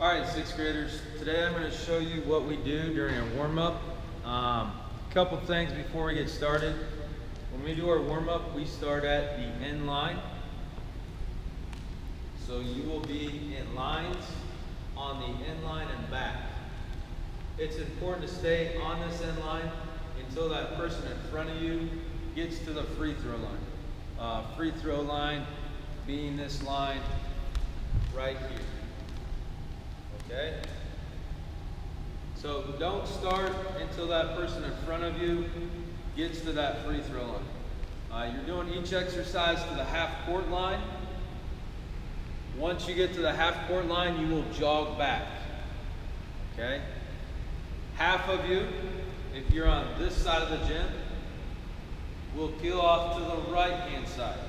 Alright, sixth graders, today I'm going to show you what we do during a warm-up. Couple things before we get started. When we do our warm-up, we start at the end line. So you will be in lines on the end line and back. It's important to stay on this end line until that person in front of you gets to the free throw line. Free throw line being this line right here. Okay? So don't start until that person in front of you gets to that free throw line. You're doing each exercise to the half court line. Once you get to the half court line, you will jog back. Okay? Half of you, if you're on this side of the gym, will peel off to the right hand side.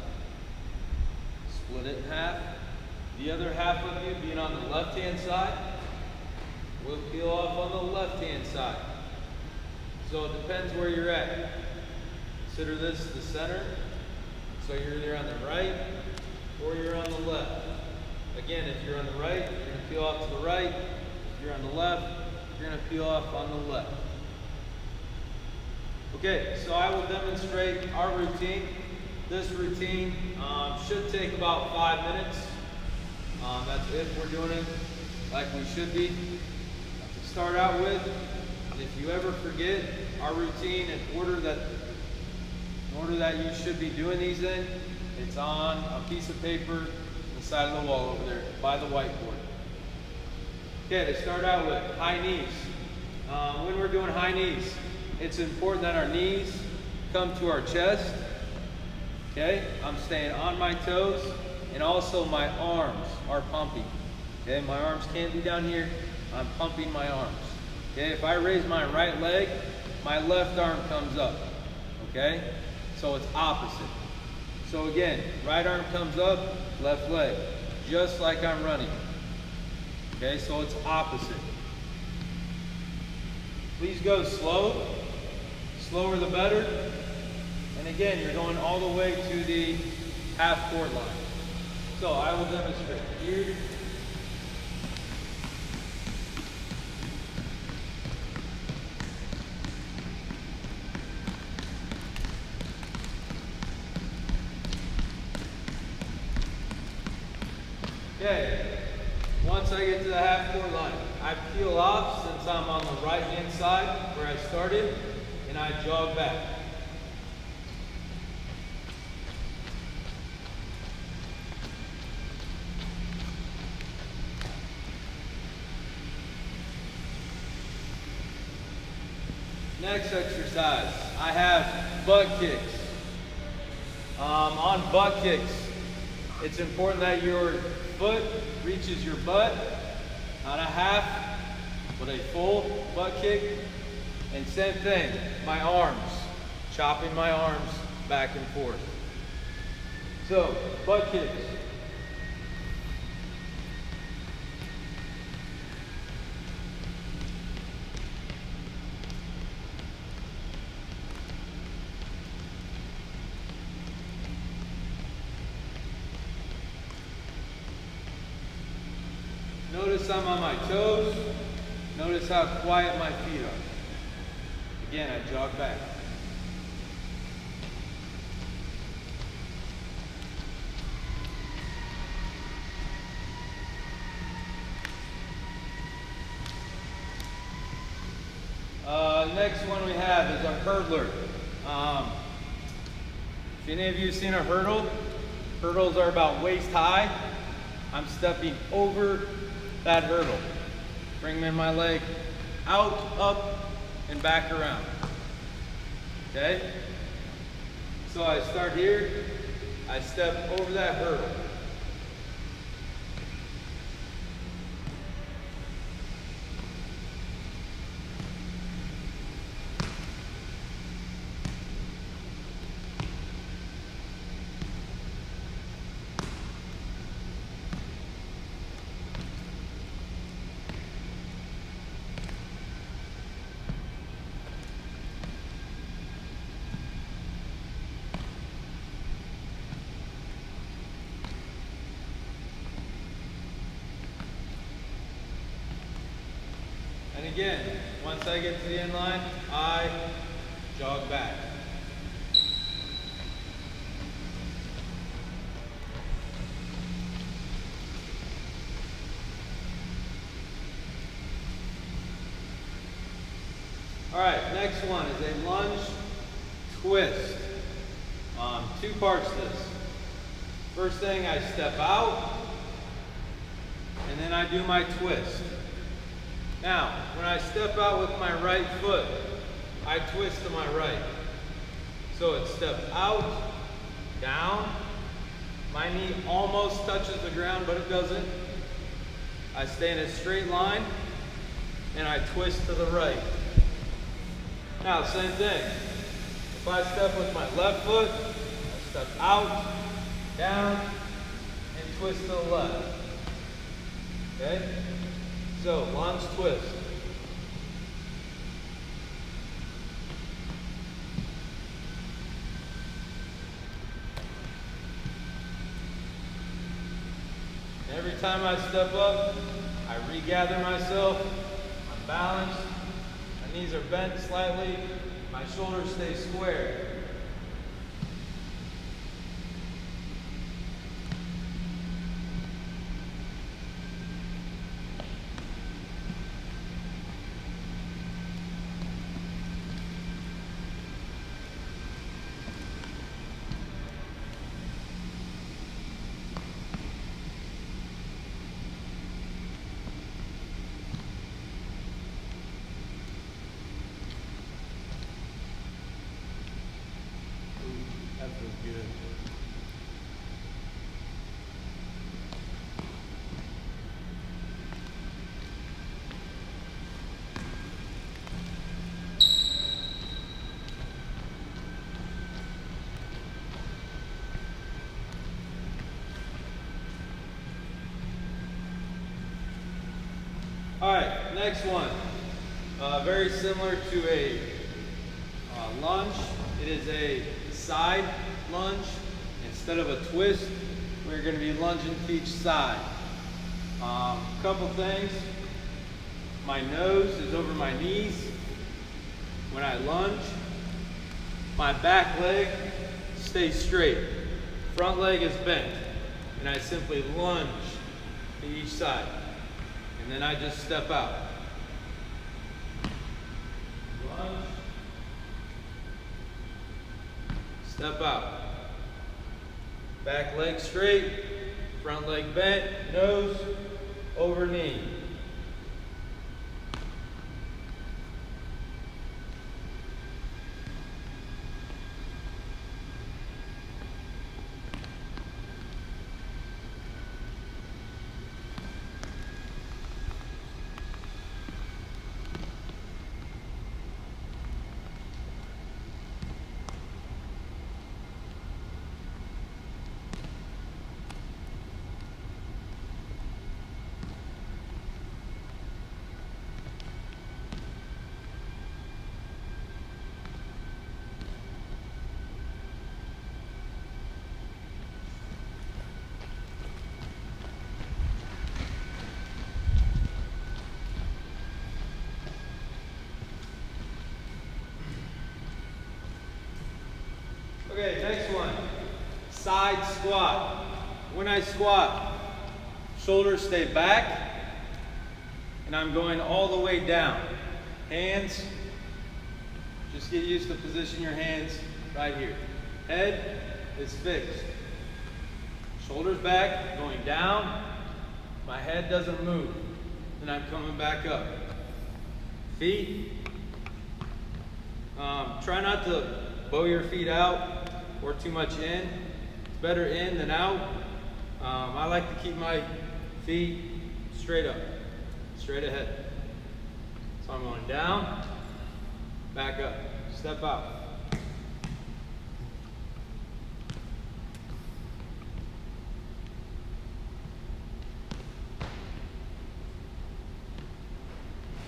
Split it in half. The other half of you being on the left hand side will peel off on the left hand side. So it depends where you're at. Consider this the center. So you're either on the right or you're on the left. Again, if you're on the right, you're going to peel off to the right. If you're on the left, you're going to peel off on the left. Okay, so I will demonstrate our routine. This routine should take about 5 minutes. That's if we're doing it like we should be. To start out with, if you ever forget our routine in order that you should be doing these in, it's on a piece of paper on the side of the wall over there by the whiteboard. Okay, to start out with, high knees. When we're doing high knees, it's important that our knees come to our chest. Okay, I'm staying on my toes, and also my arms are pumping. Okay, my arms can't be down here. I'm pumping my arms. Okay, if I raise my right leg, my left arm comes up. Okay, so it's opposite. So again, right arm comes up, left leg, just like I'm running. Okay, so it's opposite. Please go slow. Slower the better. And again, you're going all the way to the half court line. So I will demonstrate here. Okay, once I get to the half court line, I peel off since I'm on the right hand side where I started, and I jog back. Next exercise, I have butt kicks. On butt kicks, it's important that your foot reaches your butt, not a half, but a full butt kick. And same thing, my arms, chopping my arms back and forth. So, butt kicks. Notice I'm on my toes. Notice how quiet my feet are. Again, I jog back. Next one we have is a hurdler. If any of you have seen a hurdle, hurdles are about waist high. I'm stepping over that hurdle. Bring my leg out, up, and back around. Okay? So I start here, I step over that hurdle. again, once I get to the end line, I jog back. All right, next one is a lunge twist. Two parts to this. First thing, I step out, and then I do my twist. Now, when I step out with my right foot, I twist to my right. So it's step out, down, my knee almost touches the ground, but it doesn't. I stay in a straight line, and I twist to the right. Now, same thing. If I step with my left foot, I step out, down, and twist to the left. Okay? So, lunge twist. And every time I step up, I regather myself, I'm balanced, my knees are bent slightly, my shoulders stay square. That feels good. All right, next one. Very similar to a lunge. It is a side lunge. Instead of a twist, we're going to be lunging to each side. Couple things. My nose is over my knees when I lunge. My back leg stays straight. Front leg is bent. And I simply lunge to each side. And then I just step out. Lunge. Step out. Back leg straight, front leg bent, nose over knee. Okay, next one, side squat. When I squat, shoulders stay back, and I'm going all the way down. Hands, just get used to position your hands right here. Head is fixed. Shoulders back, going down. My head doesn't move. Then I'm coming back up. Feet, try not to bow your feet out or too much in. It's better in than out. I like to keep my feet straight up, straight ahead. So I'm going down, back up, step out.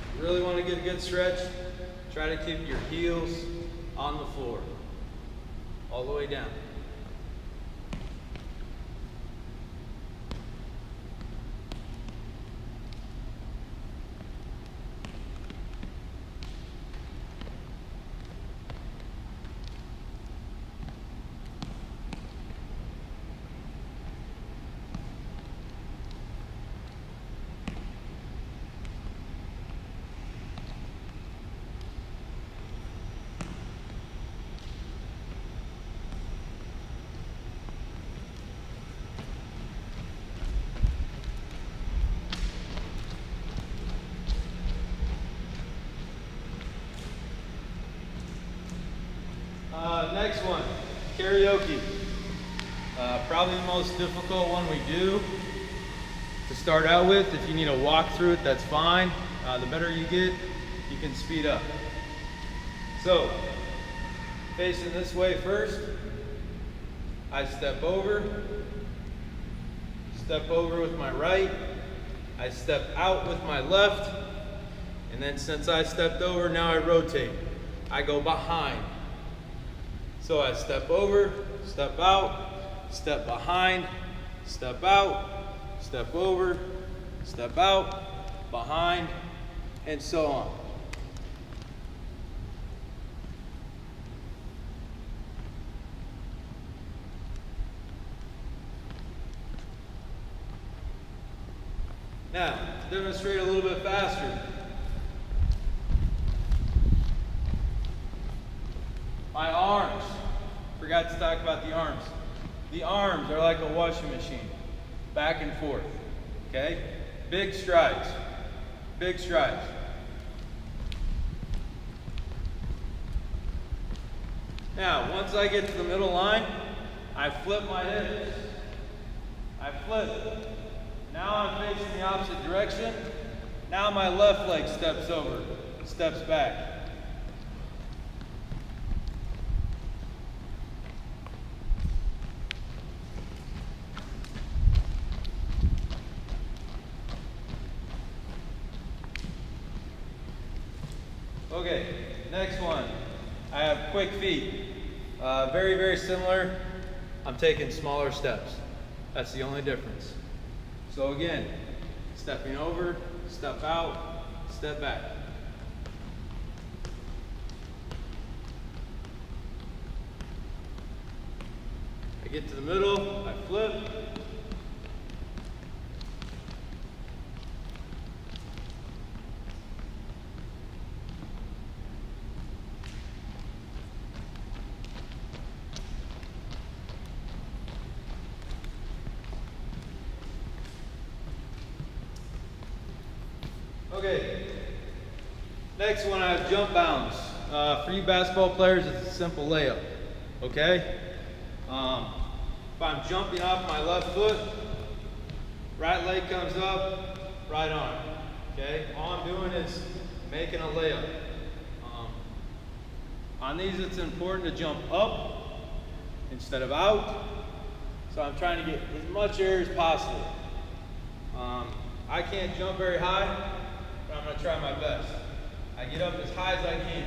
If you really want to get a good stretch, try to keep your heels on the floor, all the way down. karaoke. Probably the most difficult one we do to start out with. If you need to walk through it, that's fine. The better you get, you can speed up. So, facing this way first, I step over with my right, I step out with my left, and then since I stepped over, now I rotate. I go behind. So I step over, step out, step behind, step out, step over, step out, behind, and so on. Now, to demonstrate a little bit faster, my arms. Forgot to talk about the arms. The arms are like a washing machine, back and forth, okay? Big strides, big strides. Now, once I get to the middle line, I flip my hips. I flip. Now I'm facing the opposite direction. Now my left leg steps over, steps back. Okay, next one. I have quick feet. Very, very similar. I'm taking smaller steps. That's the only difference. So again, stepping over, step out, step back. I get to the middle, I flip. Okay, next one I have jump bounce. For you basketball players, it's a simple layup, okay? If I'm jumping off my left foot, right leg comes up, right arm, okay? All I'm doing is making a layup. On these, it's important to jump up instead of out, so I'm trying to get as much air as possible. I can't jump very high, but I'm going to try my best. I get up as high as I can.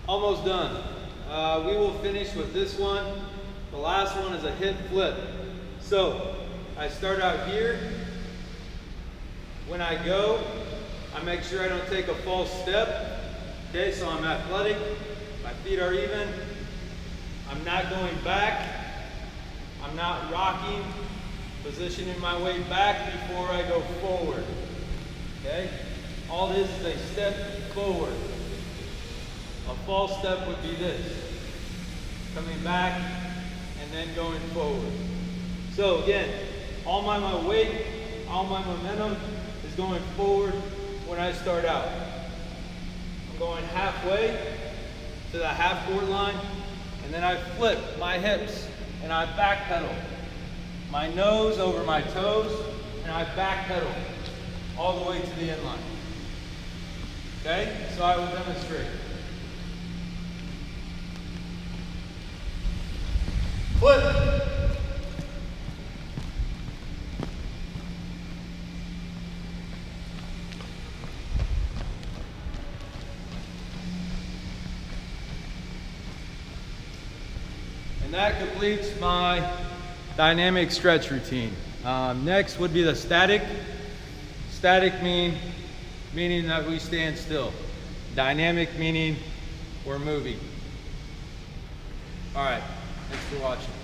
Almost done. We will finish with this one. The last one is a hip flip. So I start out here. When I go, I make sure I don't take a false step. Okay, so I'm athletic. My feet are even. I'm not going back. I'm not rocking, positioning my weight back before I go forward. Okay? All this is a step forward. A false step would be this, coming back and then going forward. So again, all my weight, all my momentum is going forward when I start out. I'm going halfway to the half court line, and then I flip my hips and I backpedal. My nose over my toes, and I backpedal all the way to the end line. Okay, so I will demonstrate. Flip. And that completes my dynamic stretch routine. Next would be the static. Static meaning that we stand still. Dynamic meaning we're moving. All right. Thanks for watching.